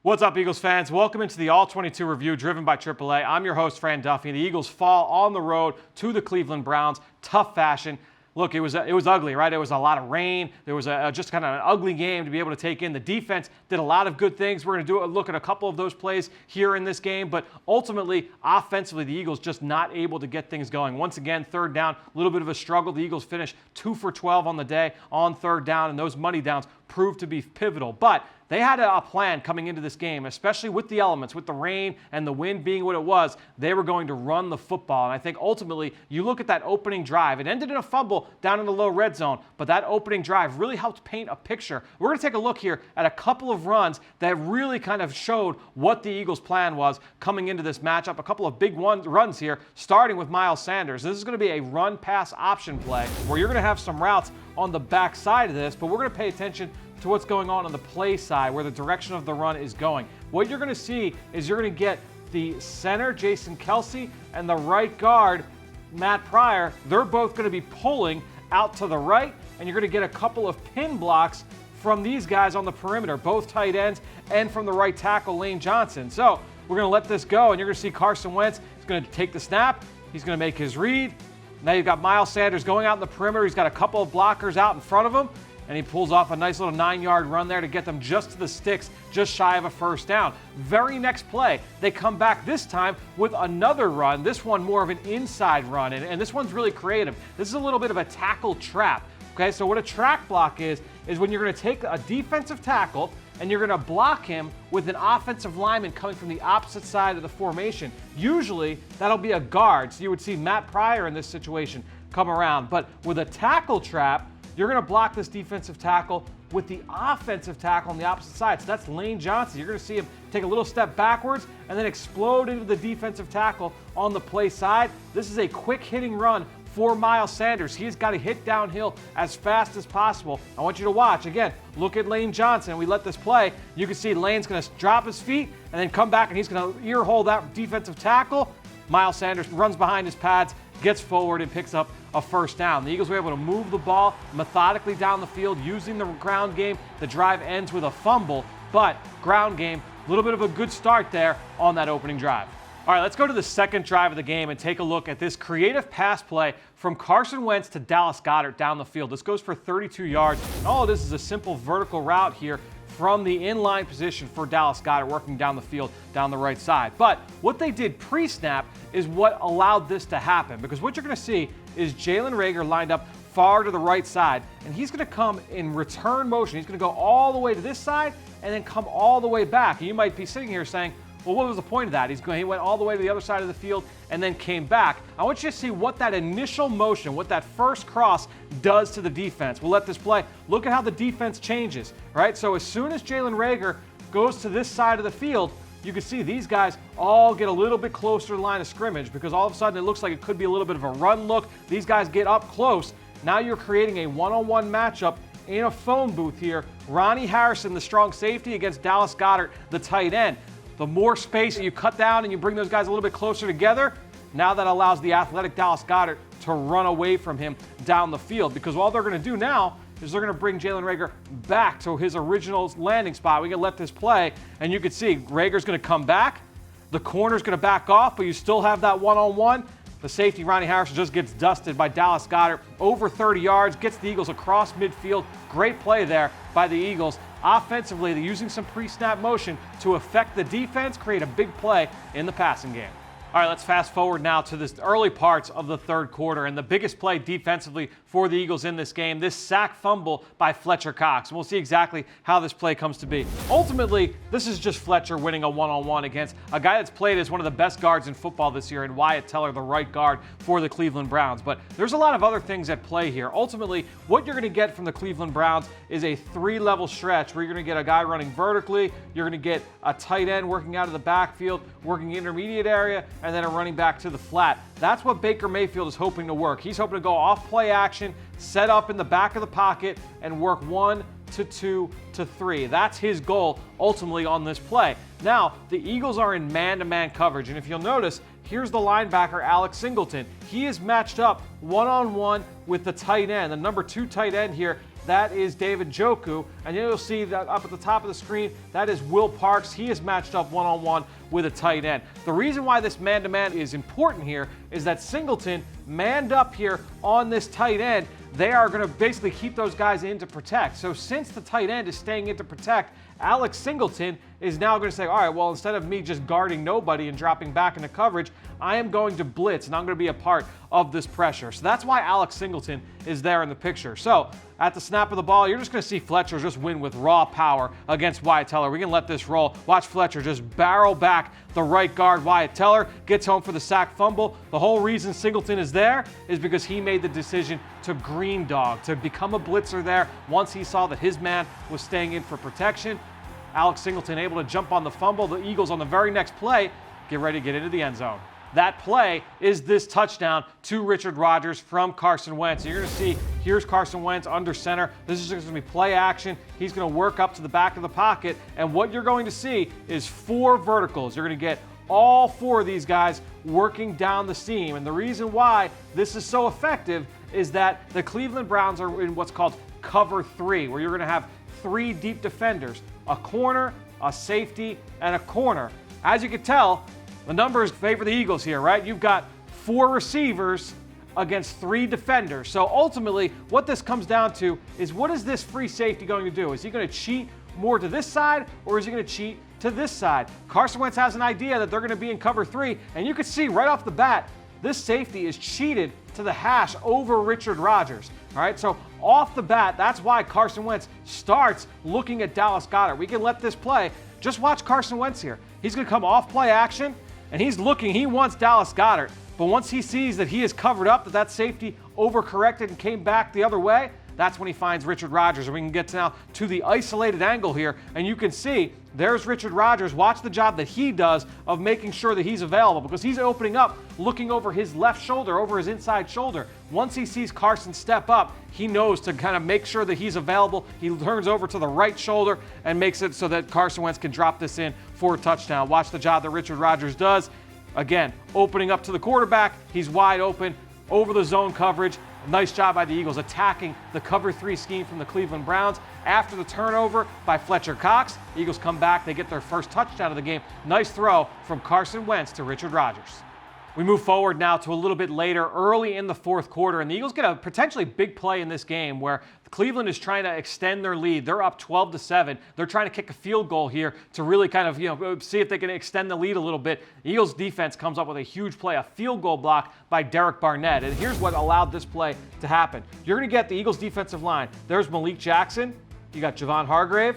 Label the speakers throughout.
Speaker 1: What's up, Eagles fans? Welcome into the All-22 review driven by AAA. I'm your host, Fran Duffy. The Eagles fall on the road to the Cleveland Browns. Tough fashion. Look, it was ugly, right? There was a lot of rain. There was just kind of an ugly game to be able to take in. The defense did a lot of good things. We're going to look at a couple of those plays here in this game. But ultimately, offensively, the Eagles just not able to get things going. Once again, third down, a little bit of a struggle. The Eagles finished 2 for 12 on the day on third down, and those money downs proved to be pivotal. But they had a plan coming into this game, especially with the elements, with the rain and the wind being what it was. They were going to run the football. And I think ultimately, you look at that opening drive. It ended in a fumble down in the low red zone, but that opening drive really helped paint a picture. We're going to take a look here at a couple of runs that really kind of showed what the Eagles' plan was coming into this matchup. A couple of big runs here, starting with Miles Sanders. This is going to be a run-pass option play where you're going to have some routes on the back side of this, but we're going to pay attention to what's going on the play side, where the direction of the run is going. What you're going to see is you're going to get the center, Jason Kelce, and the right guard, Matt Pryor. They're both going to be pulling out to the right, and you're going to get a couple of pin blocks from these guys on the perimeter, both tight ends, and from the right tackle, Lane Johnson. So we're going to let this go, and you're going to see Carson Wentz. He's going to take the snap. He's going to make his read. Now you've got Miles Sanders going out in the perimeter. He's got a couple of blockers out in front of him, and he pulls off a nice little 9-yard run there to get them just to the sticks, just shy of a first down. Very next play, they come back this time with another run, this one more of an inside run, and this one's really creative. This is a little bit of a tackle trap. Okay, so what a track block is when you're going to take a defensive tackle and you're going to block him with an offensive lineman coming from the opposite side of the formation. Usually, that'll be a guard, so you would see Matt Pryor in this situation come around. But with a tackle trap, you're going to block this defensive tackle with the offensive tackle on the opposite side. So that's Lane Johnson. You're going to see him take a little step backwards and then explode into the defensive tackle on the play side. This is a quick hitting run for Miles Sanders. He's got to hit downhill as fast as possible. I want you to watch. Again, look at Lane Johnson. We let this play. You can see Lane's going to drop his feet and then come back, and he's going to ear hold that defensive tackle. Miles Sanders runs behind his pads, gets forward, and picks up a first down. The Eagles were able to move the ball methodically down the field using the ground game. The drive ends with a fumble, but ground game, a little bit of a good start there on that opening drive. All right, let's go to the second drive of the game and take a look at this creative pass play from Carson Wentz to Dallas Goddard down the field. This goes for 32 yards, and all of this is a simple vertical route here from the inline position for Dallas Goddard working down the field, down the right side. But what they did pre-snap is what allowed this to happen, because what you're going to see is Jalen Reagor lined up far to the right side, and he's going to come in return motion. He's going to go all the way to this side and then come all the way back. And you might be sitting here saying, well, what was the point of that? He went all the way to the other side of the field and then came back. I want you to see what that initial motion, what that first cross does to the defense. We'll let this play. Look at how the defense changes, right? So as soon as Jalen Reagor goes to this side of the field, you can see these guys all get a little bit closer to the line of scrimmage, because all of a sudden it looks like it could be a little bit of a run look. These guys get up close. Now you're creating a one-on-one matchup in a phone booth here. Ronnie Harrison, the strong safety, against Dallas Goddard, the tight end. The more space that you cut down and you bring those guys a little bit closer together, now that allows the athletic Dallas Goddard to run away from him down the field, because all they're going to do now is they're going to bring Jalen Reagor back to his original landing spot. We can let this play, and you can see Rager's going to come back. The corner's going to back off, but you still have that one-on-one. The safety, Ronnie Harrison, just gets dusted by Dallas Goddard. Over 30 yards, gets the Eagles across midfield. Great play there by the Eagles. Offensively, they're using some pre-snap motion to affect the defense, create a big play in the passing game. All right, let's fast forward now to the early parts of the third quarter, and the biggest play defensively for the Eagles in this game, this sack fumble by Fletcher Cox. And we'll see exactly how this play comes to be. Ultimately, this is just Fletcher winning a one-on-one against a guy that's played as one of the best guards in football this year, and Wyatt Teller, the right guard for the Cleveland Browns. But there's a lot of other things at play here. Ultimately, what you're going to get from the Cleveland Browns is a 3-level stretch where you're going to get a guy running vertically, you're going to get a tight end working out of the backfield, working intermediate area, and then a running back to the flat. That's what Baker Mayfield is hoping to work. He's hoping to go off play action, set up in the back of the pocket, and work 1 to 2 to 3. That's his goal ultimately on this play. Now, the Eagles are in man-to-man coverage, and if you'll notice, here's the linebacker, Alex Singleton. He is matched up one-on-one with the tight end, the number 2 tight end here, that is David Njoku. And you'll see that up at the top of the screen, that is Will Parks. He is matched up one-on-one with a tight end. The reason why this man-to-man is important here is that Singleton manned up here on this tight end. They are going to basically keep those guys in to protect. So since the tight end is staying in to protect, Alex Singleton is now going to say, all right, well, instead of me just guarding nobody and dropping back into coverage, I am going to blitz, and I'm going to be a part of this pressure. So that's why Alex Singleton is there in the picture. So at the snap of the ball, you're just going to see Fletcher just win with raw power against Wyatt Teller. We can let this roll. Watch Fletcher just barrel back the right guard. Wyatt Teller gets home for the sack fumble. The whole reason Singleton is there is because he made the decision to green dog, to become a blitzer there once he saw that his man was staying in for protection. Alex Singleton able to jump on the fumble. The Eagles on the very next play get ready to get into the end zone. That play is this touchdown to Richard Rodgers from Carson Wentz. You're going to see, here's Carson Wentz under center. This is just going to be play action. He's going to work up to the back of the pocket, and what you're going to see is 4 verticals. You're going to get all 4 of these guys working down the seam, and the reason why this is so effective is that the Cleveland Browns are in what's called cover 3, where you're going to have 3 deep defenders, a corner, a safety, and a corner. As you can tell, the numbers favor the Eagles here, right? You've got 4 receivers against 3 defenders. So ultimately, what this comes down to is, what is this free safety going to do? Is he going to cheat more to this side, or is he going to cheat to this side? Carson Wentz has an idea that they're going to be in cover 3, and you can see right off the bat, this safety is cheated to the hash over Richard Rodgers. All right, so off the bat, that's why Carson Wentz starts looking at Dallas Goddard. We can let this play. Just watch Carson Wentz here. He's going to come off play action, and he's looking. He wants Dallas Goddard. But once he sees that he is covered up, that safety overcorrected and came back the other way, that's when he finds Richard Rodgers. And we can get now to the isolated angle here, and you can see there's Richard Rodgers. Watch the job that he does of making sure that he's available, because he's opening up, looking over his left shoulder, over his inside shoulder. Once he sees Carson step up, he knows to kind of make sure that he's available. He turns over to the right shoulder and makes it so that Carson Wentz can drop this in for a touchdown. Watch the job that Richard Rodgers does. Again, opening up to the quarterback. He's wide open over the zone coverage. Nice job by the Eagles attacking the cover 3 scheme from the Cleveland Browns. After the turnover by Fletcher Cox, the Eagles come back. They get their first touchdown of the game. Nice throw from Carson Wentz to Richard Rodgers. We move forward now to a little bit later, early in the 4th quarter, and the Eagles get a potentially big play in this game where Cleveland is trying to extend their lead. They're up 12-7. They're trying to kick a field goal here to really kind of, see if they can extend the lead a little bit. The Eagles defense comes up with a huge play, a field goal block by Derek Barnett. And here's what allowed this play to happen. You're going to get the Eagles defensive line. There's Malik Jackson. You got Javon Hargrave.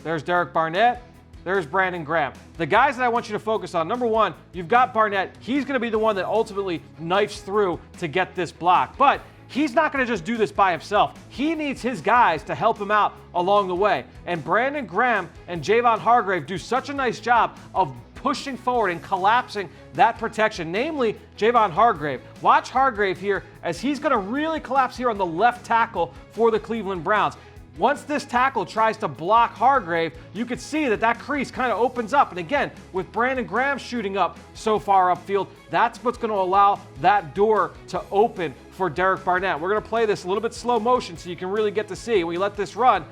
Speaker 1: There's Derek Barnett. There's Brandon Graham. The guys that I want you to focus on, number 1, you've got Barnett. He's going to be the one that ultimately knifes through to get this block. But he's not going to just do this by himself. He needs his guys to help him out along the way. And Brandon Graham and Javon Hargrave do such a nice job of pushing forward and collapsing that protection, namely Javon Hargrave. Watch Hargrave here as he's going to really collapse here on the left tackle for the Cleveland Browns. Once this tackle tries to block Hargrave, you can see that crease kind of opens up. And again, with Brandon Graham shooting up so far upfield, that's what's going to allow that door to open for Derek Barnett. We're going to play this a little bit slow motion so you can really get to see. When you let this run,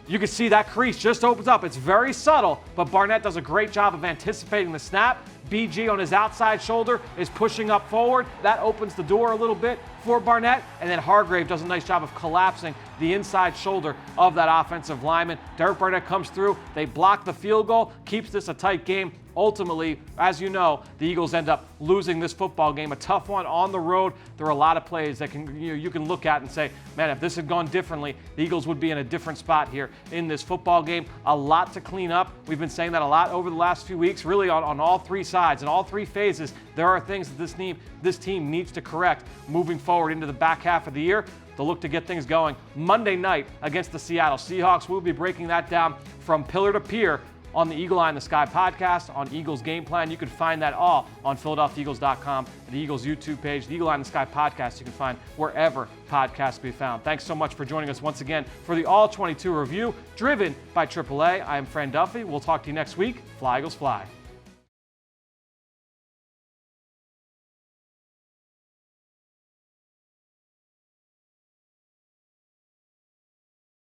Speaker 1: you can see that crease just opens up. It's very subtle, but Barnett does a great job of anticipating the snap. BG on his outside shoulder is pushing up forward. That opens the door a little bit for Barnett, and then Hargrave does a nice job of collapsing the inside shoulder of that offensive lineman. Derek Barnett comes through. They block the field goal, keeps this a tight game. Ultimately, as you know, the Eagles end up losing this football game, a tough one on the road. There are a lot of plays that you can look at and say, man, if this had gone differently, the Eagles would be in a different spot here in this football game. A lot to clean up. We've been saying that a lot over the last few weeks, really on all 3 sides, in all 3 phases. There are things that this team needs to correct moving forward into the back half of the year. They'll look to get things going Monday night against the Seattle Seahawks. We'll be breaking that down from pillar to pier on the Eagle Eye in the Sky podcast, on Eagles Game Plan. You can find that all on PhiladelphiaEagles.com, the Eagles YouTube page, the Eagle Eye in the Sky podcast. You can find wherever podcasts be found. Thanks so much for joining us once again for the All-22 review, driven by AAA. I am Fran Duffy. We'll talk to you next week. Fly, Eagles, fly.